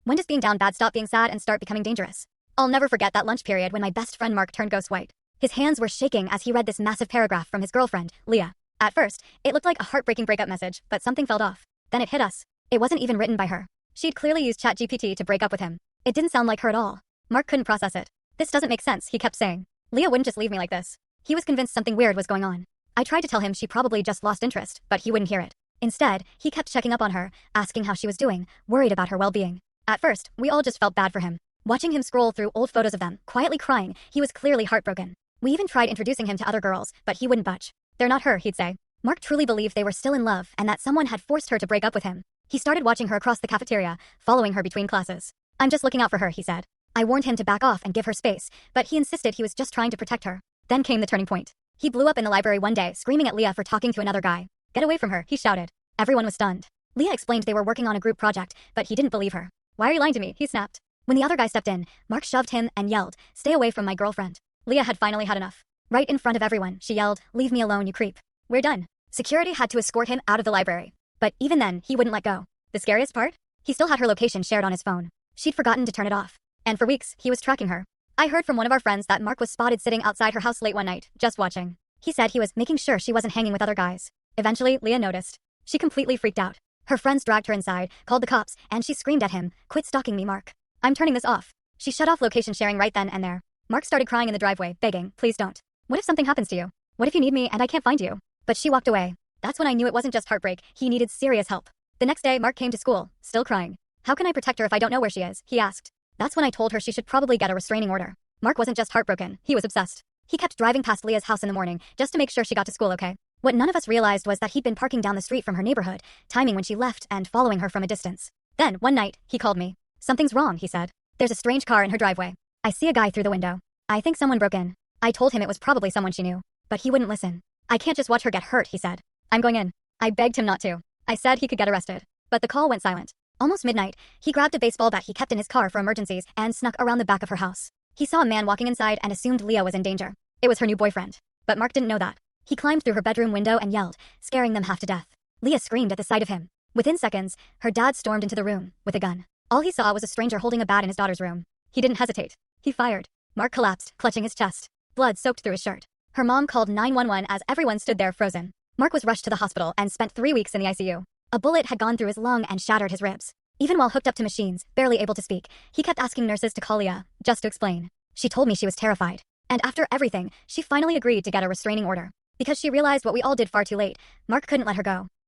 When does being down bad stop being sad and start becoming dangerous? I'll never forget that lunch period when my best friend Mark turned ghost white. His hands were shaking as he read this massive paragraph from his girlfriend, Leah. At first, it looked like a heartbreaking breakup message, but something felt off. Then it hit us. It wasn't even written by her. She'd clearly used ChatGPT to break up with him. It didn't sound like her at all. Mark couldn't process it. This doesn't make sense, he kept saying. Leah wouldn't just leave me like this. He was convinced something weird was going on. I tried to tell him she probably just lost interest, but he wouldn't hear it. Instead, he kept checking up on her, asking how she was doing, worried about her well-being. At first, we all just felt bad for him. Watching him scroll through old photos of them, quietly crying, he was clearly heartbroken. We even tried introducing him to other girls, but he wouldn't budge. They're not her, he'd say. Mark truly believed they were still in love and that someone had forced her to break up with him. He started watching her across the cafeteria, following her between classes. I'm just looking out for her, he said. I warned him to back off and give her space, but he insisted he was just trying to protect her. Then came the turning point. He blew up in the library one day, screaming at Leah for talking to another guy. Get away from her, he shouted. Everyone was stunned. Leah explained they were working on a group project, but he didn't believe her. Why are you lying to me? He snapped. When the other guy stepped in, Mark shoved him and yelled, stay away from my girlfriend. Leah had finally had enough. Right in front of everyone, she yelled, leave me alone, you creep. We're done. Security had to escort him out of the library. But even then, he wouldn't let go. The scariest part? He still had her location shared on his phone. She'd forgotten to turn it off. And for weeks, he was tracking her. I heard from one of our friends that Mark was spotted sitting outside her house late one night, just watching. He said he was making sure she wasn't hanging with other guys. Eventually, Leah noticed. She completely freaked out. Her friends dragged her inside, called the cops, and she screamed at him, quit stalking me, Mark. I'm turning this off. She shut off location sharing right then and there. Mark started crying in the driveway, begging, please don't. What if something happens to you? What if you need me and I can't find you? But she walked away. That's when I knew it wasn't just heartbreak, he needed serious help. The next day, Mark came to school, still crying. How can I protect her if I don't know where she is? He asked. That's when I told her she should probably get a restraining order. Mark wasn't just heartbroken, he was obsessed. He kept driving past Leah's house in the morning, just to make sure she got to school okay. What none of us realized was that he'd been parking down the street from her neighborhood, timing when she left and following her from a distance. Then, one night, he called me. Something's wrong, he said. There's a strange car in her driveway. I see a guy through the window. I think someone broke in. I told him it was probably someone she knew. But he wouldn't listen. I can't just watch her get hurt, he said. I'm going in. I begged him not to. I said he could get arrested. But the call went silent. Almost midnight, he grabbed a baseball bat he kept in his car for emergencies and snuck around the back of her house. He saw a man walking inside and assumed Leah was in danger. It was her new boyfriend. But Mark didn't know that. He climbed through her bedroom window and yelled, scaring them half to death. Leah screamed at the sight of him. Within seconds, her dad stormed into the room with a gun. All he saw was a stranger holding a bat in his daughter's room. He didn't hesitate. He fired. Mark collapsed, clutching his chest. Blood soaked through his shirt. Her mom called 911 as everyone stood there frozen. Mark was rushed to the hospital and spent 3 weeks in the ICU. A bullet had gone through his lung and shattered his ribs. Even while hooked up to machines, barely able to speak, he kept asking nurses to call Leah, just to explain. She told me she was terrified. And after everything, she finally agreed to get a restraining order. Because she realized what we all did far too late, Mark couldn't let her go.